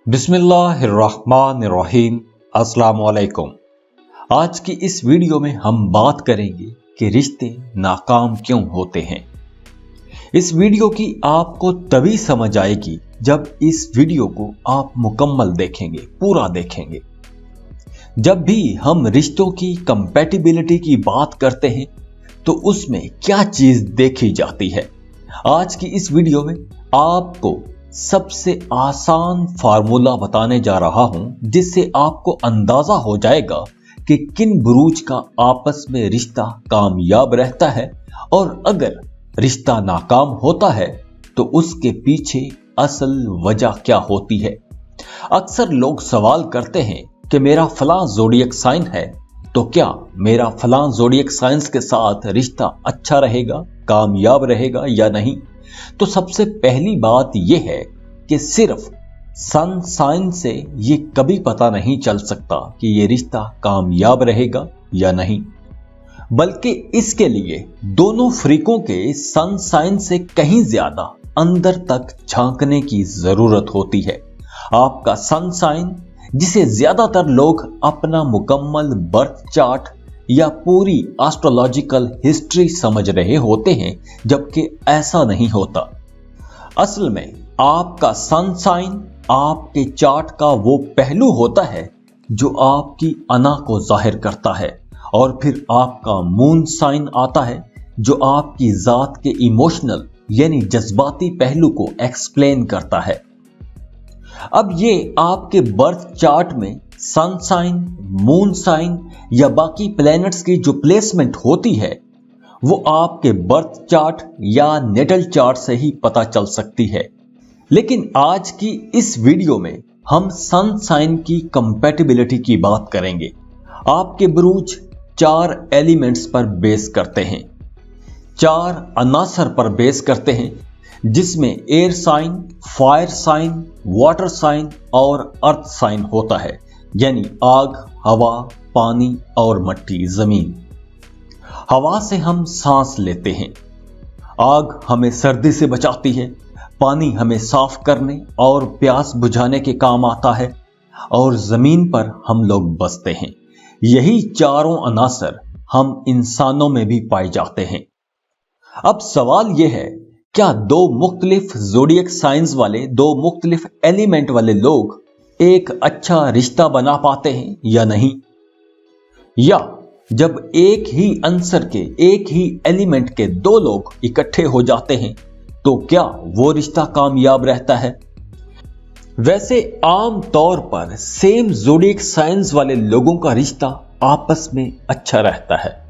बिस्मिल्लाहिर्रहमानिर्रहीम। अस्सलाम वालेकुम। आज की इस वीडियो में हम बात करेंगे कि रिश्ते नाकाम क्यों होते हैं। इस वीडियो की आपको तभी समझ आएगी जब इस वीडियो को आप मुकम्मल देखेंगे, पूरा देखेंगे। जब भी हम रिश्तों की कंपैटिबिलिटी की बात करते हैं तो उसमें क्या चीज देखी जाती है। आज की इस वीडियो में आपको सबसे आसान फार्मूला बताने जा रहा हूं जिससे आपको अंदाजा हो जाएगा कि किन बुरूज का आपस में रिश्ता कामयाब रहता है और अगर रिश्ता नाकाम होता है तो उसके पीछे असल वजह क्या होती है। अक्सर लोग सवाल करते हैं कि मेरा फलां ज़ोडिएक साइन है तो क्या मेरा फलां ज़ोडिएक साइंस के साथ रिश्ता अच्छा रहेगा, कामयाब रहेगा या नहीं। तो सबसे पहली बात यह है कि सिर्फ सन साइन से ये कभी पता नहीं चल सकता कि ये रिश्ता कामयाब रहेगा या नहीं, बल्कि इसके लिए दोनों फ्रीकों के सन साइन से कहीं ज्यादा अंदर तक झांकने की जरूरत होती है। आपका सन साइन, जिसे ज्यादातर लोग अपना मुकम्मल बर्थ चार्ट या पूरी एस्ट्रोलॉजिकल हिस्ट्री समझ रहे होते हैं, जबकि ऐसा नहीं होता। असल में आपका सन साइन आपके चार्ट का वो पहलू होता है जो आपकी अना को जाहिर करता है, और फिर आपका मून साइन आता है जो आपकी जात के इमोशनल यानी जज्बाती पहलू को एक्सप्लेन करता है। अब ये आपके बर्थ चार्ट में सन साइन, मून साइन या बाकी प्लैनेट्स की जो प्लेसमेंट होती है वो आपके बर्थ चार्ट या नेटल चार्ट से ही पता चल सकती है। लेकिन आज की इस वीडियो में हम सन साइन की कंपैटिबिलिटी की बात करेंगे। आपके बुरूज 4 एलिमेंट्स पर बेस करते हैं, 4 अनासर पर बेस करते हैं, जिसमें air sign, fire sign, water sign और अर्थ साइन होता है, यानी आग, हवा, पानी और मट्टी, जमीन। हवा से हम सांस लेते हैं, आग हमें सर्दी से बचाती है, पानी हमें साफ करने और प्यास बुझाने के काम आता है, और जमीन पर हम लोग बसते हैं। यही चारों अनासर हम इंसानों में भी पाए जाते हैं। अब सवाल यह है, क्या 2 मुख्तलिफ ज़ोडिएक साइंस वाले, 2 मुख्तलिफ एलिमेंट वाले लोग एक अच्छा रिश्ता बना पाते हैं या नहीं? या जब एक ही आंसर के, एक ही एलिमेंट के 2 लोग इकट्ठे हो जाते हैं तो क्या वो रिश्ता कामयाब रहता है? वैसे आम तौर पर सेम ज़ोडिएक साइंस वाले लोगों का रिश्ता आपस में अच्छा रहता है,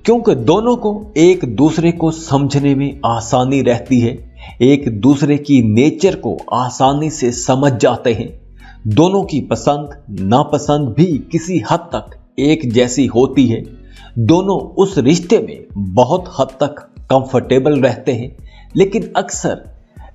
क्योंकि दोनों को एक दूसरे को समझने में आसानी रहती है, एक दूसरे की नेचर को आसानी से समझ जाते हैं। दोनों की पसंद नापसंद भी किसी हद तक एक जैसी होती है। दोनों उस रिश्ते में बहुत हद तक कंफर्टेबल रहते हैं, लेकिन अक्सर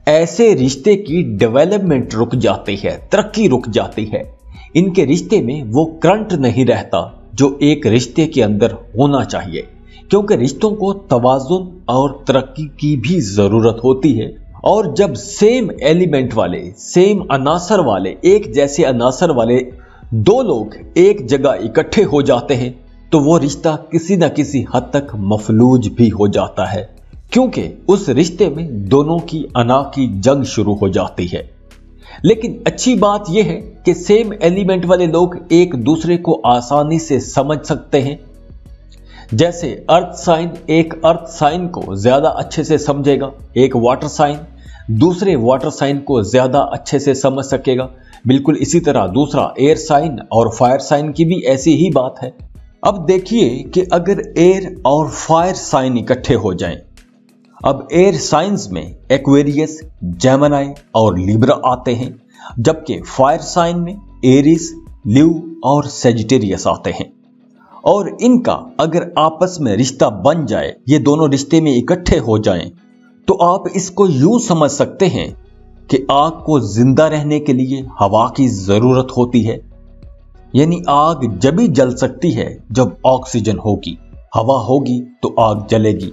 ऐसे रिश्ते की डेवलपमेंट रुक जाती है, तरक्की रुक जाती है। इनके रिश्ते में वो करंट नहीं रहता जो एक रिश्ते के अंदर होना चाहिए, क्योंकि रिश्तों को तवाज़ुन और तरक्की की भी जरूरत होती है। और जब सेम एलिमेंट वाले, सेम अनासर वाले, एक जैसे अनासर वाले 2 लोग एक जगह इकट्ठे हो जाते हैं तो वो रिश्ता किसी न किसी हद तक मफलूज भी हो जाता है, क्योंकि उस रिश्ते में दोनों की अना की जंग शुरू हो जाती है। लेकिन अच्छी बात यह है कि सेम एलिमेंट वाले लोग एक दूसरे को आसानी से समझ सकते हैं। जैसे अर्थ साइन एक अर्थ साइन को ज्यादा अच्छे से समझेगा, एक वाटर साइन दूसरे वाटर साइन को ज्यादा अच्छे से समझ सकेगा। बिल्कुल इसी तरह दूसरा एयर साइन और फायर साइन की भी ऐसी ही बात है। अब देखिए कि अगर एयर और फायर साइन इकट्ठे हो जाएं, अब एयर साइंस में एक्वेरियस, जेमिनी और लिब्रा आते हैं, जबकि फायर साइन में एरीज, ल्यू और सेजिटेरियस आते हैं। और इनका अगर आपस में रिश्ता बन जाए, ये दोनों रिश्ते में इकट्ठे हो जाएं, तो आप इसको यूं समझ सकते हैं कि आग को जिंदा रहने के लिए हवा की जरूरत होती है, यानी आग जब ही जल सकती है जब ऑक्सीजन होगी, हवा होगी तो आग जलेगी।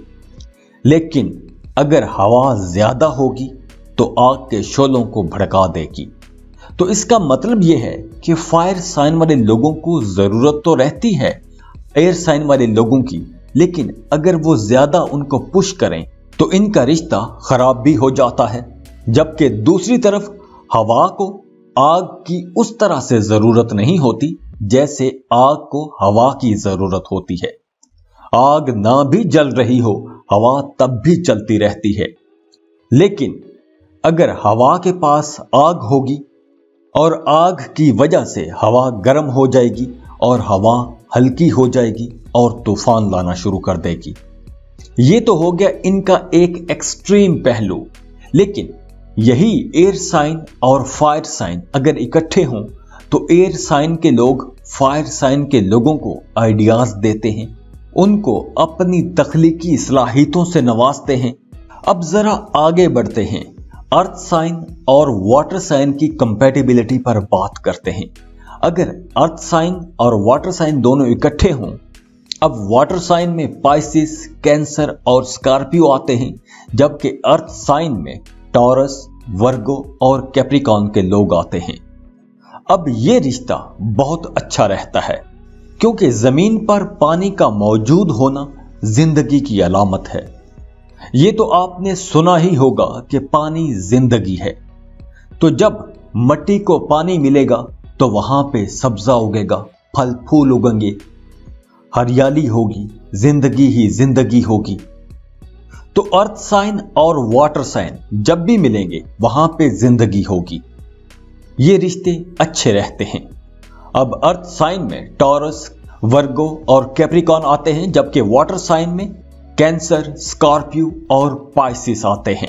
लेकिन अगर हवा ज्यादा होगी तो आग के शोलों को भड़का देगी। तो इसका मतलब यह है कि फायर साइन वाले लोगों को जरूरत तो रहती है एयर साइन वाले लोगों की, लेकिन अगर वो ज्यादा उनको पुश करें तो इनका रिश्ता खराब भी हो जाता है। जबकि दूसरी तरफ हवा को आग की उस तरह से जरूरत नहीं होती जैसे आग को हवा की जरूरत होती है। आग ना भी जल रही हो, हवा तब भी चलती रहती है। लेकिन अगर हवा के पास आग होगी और आग की वजह से हवा गर्म हो जाएगी और हवा हल्की हो जाएगी और तूफान लाना शुरू कर देगी। ये तो हो गया इनका एक एक्सट्रीम पहलू। लेकिन यही एयर साइन और फायर साइन अगर इकट्ठे हों तो एयर साइन के लोग फायर साइन के लोगों को आइडियाज देते हैं, उनको अपनी तख्लीकी सलाहियतों से नवाजते हैं। अब जरा आगे बढ़ते हैं, अर्थ साइन और वाटर साइन की कंपैटिबिलिटी पर बात करते हैं। अगर अर्थ साइन और वाटर साइन दोनों इकट्ठे हों, अब वाटर साइन में पाइसिस, कैंसर और स्कॉर्पियो आते हैं, जबकि अर्थ साइन में टॉरस, वर्गो और कैप्रिकॉर्न के लोग आते हैं। अब यह रिश्ता बहुत अच्छा रहता है क्योंकि जमीन पर पानी का मौजूद होना जिंदगी की अलामत है। ये तो आपने सुना ही होगा कि पानी जिंदगी है। तो जब मिट्टी को पानी मिलेगा तो वहां पे सब्जा उगेगा, फल फूल उगेंगे, हरियाली होगी, जिंदगी ही जिंदगी होगी। तो अर्थ साइन और वाटर साइन जब भी मिलेंगे वहां पे जिंदगी होगी। ये रिश्ते अच्छे रहते हैं। अब अर्थ साइन में टॉरस, वर्गो और कैप्रिकॉर्न आते हैं, जबकि वाटर साइन में कैंसर, स्कॉर्पियो और पाइसिस आते हैं।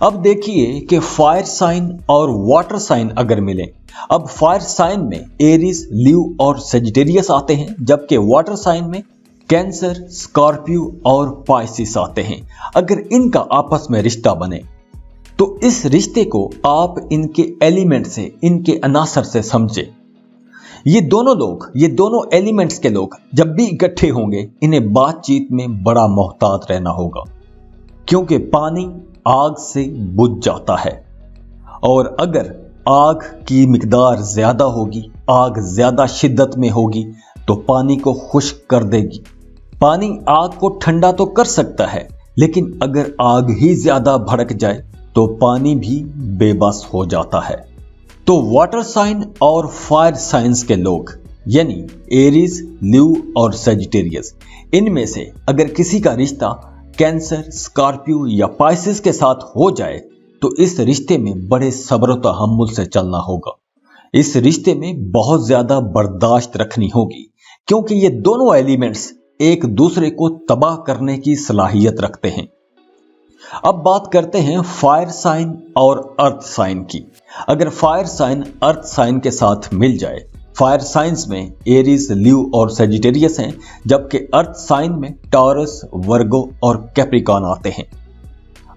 अब देखिए कि फायर साइन और वाटर साइन अगर मिले, अब फायर साइन में एरीज, लीव और सेजिटेरियस आते हैं, जबकि वाटर साइन में कैंसर, स्कॉर्पियो और पाइसिस आते हैं। अगर इनका आपस में रिश्ता बने तो इस रिश्ते को आप इनके एलिमेंट से, इनके अनासर से समझे। ये दोनों लोग, ये दोनों एलिमेंट्स के लोग जब भी इकट्ठे होंगे, इन्हें बातचीत में बड़ा मोहतात रहना होगा क्योंकि पानी आग से बुझ जाता है और अगर आग की मिकदार ज्यादा होगी, आग ज्यादा शिद्दत में होगी तो पानी को खुश्क कर देगी। पानी आग को ठंडा तो कर सकता है, लेकिन अगर आग ही ज्यादा भड़क जाए तो पानी भी बेबस हो जाता है। तो वाटर साइन और फायर साइंस के लोग यानी एरीज, लीव और सेजिटेरियस, इनमें से अगर किसी का रिश्ता कैंसर, स्कॉर्पियो या पाइसिस के साथ हो जाए तो इस रिश्ते में बड़े सब्र व तहम्मुल से चलना होगा। इस रिश्ते में बहुत ज्यादा बर्दाश्त रखनी होगी क्योंकि ये दोनों एलिमेंट्स एक दूसरे को तबाह करने की सलाहियत रखते हैं। अब बात करते हैं फायर साइन और अर्थ साइन की। अगर फायर साइन अर्थ साइन के साथ मिल जाए, फायर साइंस में एरीज, लीव और सेजिटेरियस हैं, जबकि अर्थ साइन में टॉरस, वर्गो और कैप्रिकॉर्न आते हैं।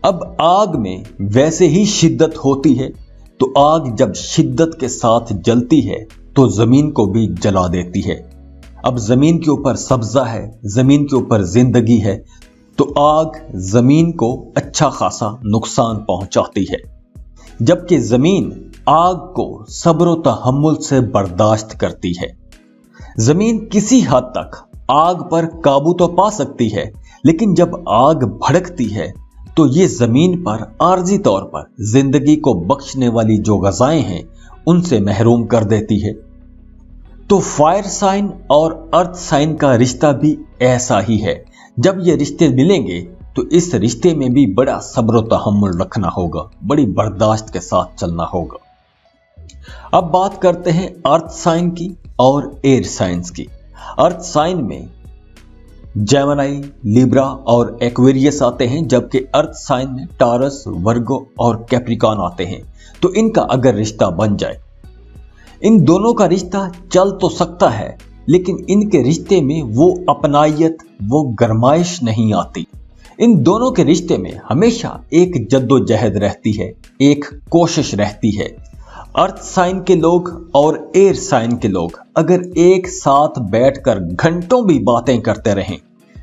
अब आग में वैसे ही शिद्दत होती है, तो आग जब शिद्दत के साथ जलती है तो जमीन को भी जला देती है। अब जमीन के ऊपर सब्जा है, जमीन के ऊपर जिंदगी है, तो आग जमीन को अच्छा खासा नुकसान पहुंचाती है, जबकि जमीन आग को सब्र व तहम्मुल से बर्दाश्त करती है। जमीन किसी हद तक आग पर काबू तो पा सकती है, लेकिन जब आग भड़कती है तो ये जमीन पर आर्जी तौर पर जिंदगी को बख्शने वाली जो ग़ज़ाएं हैं उनसे महरूम कर देती है। तो फायर साइन और अर्थ साइन का रिश्ता भी ऐसा ही है। जब ये रिश्ते मिलेंगे तो इस रिश्ते में भी बड़ा सब्र व तहम्मुल रखना होगा, बड़ी बर्दाश्त के साथ चलना होगा। अब बात करते हैं अर्थ साइन की और एयर साइंस की। अर्थ साइन में जेमिनी, लिब्रा और एक्वेरियस आते हैं, जबकि अर्थ साइन में टॉरस, वर्गो और कैप्रिकॉर्न आते हैं। तो इनका अगर रिश्ता बन जाए, इन दोनों का रिश्ता चल तो सकता है, लेकिन इनके रिश्ते में वो अपनायत, वो गरमाइश नहीं आती। इन दोनों के रिश्ते में हमेशा एक जद्दोजहद रहती है, एक कोशिश रहती है। अर्थ साइन के लोग और एयर साइन के लोग अगर एक साथ बैठकर घंटों भी बातें करते रहें,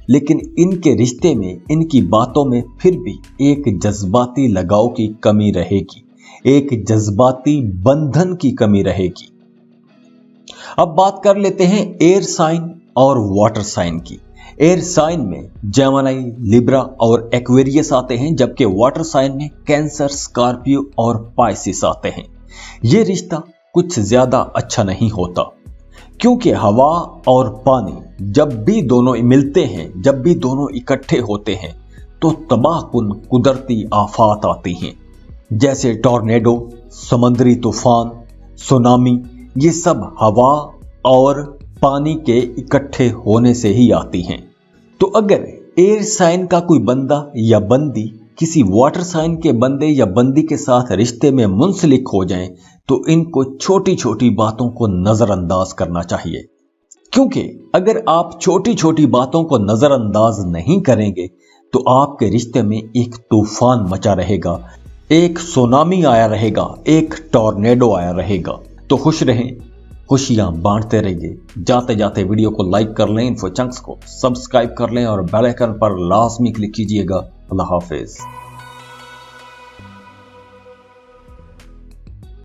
लेकिन इनके रिश्ते में, इनकी बातों में फिर भी एक जज्बाती लगाव की कमी रहेगी। एक जज्बाती बंधन की कमी रहेगी। अब बात कर लेते हैं एयर साइन और वाटर साइन की। एयर साइन में जेमिनी, लिब्रा और एक्वेरियस आते हैं, जबकि वाटर साइन में कैंसर, स्कॉर्पियो और पाइसिस आते हैं। यह रिश्ता कुछ ज्यादा अच्छा नहीं होता, क्योंकि हवा और पानी जब भी दोनों मिलते हैं, जब भी दोनों इकट्ठे होते हैं, तो तबाहकुन कुदरती आफात आती हैं, जैसे टॉर्नेडो, समुद्री तूफान, सुनामी। ये सब हवा और पानी के इकट्ठे होने से ही आती हैं। तो अगर एयर साइन का कोई बंदा या बंदी किसी वाटर साइन के बंदे या बंदी के साथ रिश्ते में मुंसलिक हो जाएं, तो इनको छोटी छोटी बातों को नजरअंदाज करना चाहिए, क्योंकि अगर आप छोटी छोटी बातों को नजरअंदाज नहीं करेंगे तो आपके रिश्ते में एक तूफान मचा रहेगा, एक सुनामी आया रहेगा, एक टॉर्नेडो आया रहेगा। तो खुश रहें, खुशियां बांटते रहिए। जाते जाते वीडियो को लाइक कर लें, इन्फो चंक्स को सब्सक्राइब कर लें और बेल आइकन पर लाजमी क्लिक कीजिएगा। अल्लाह हाफिज।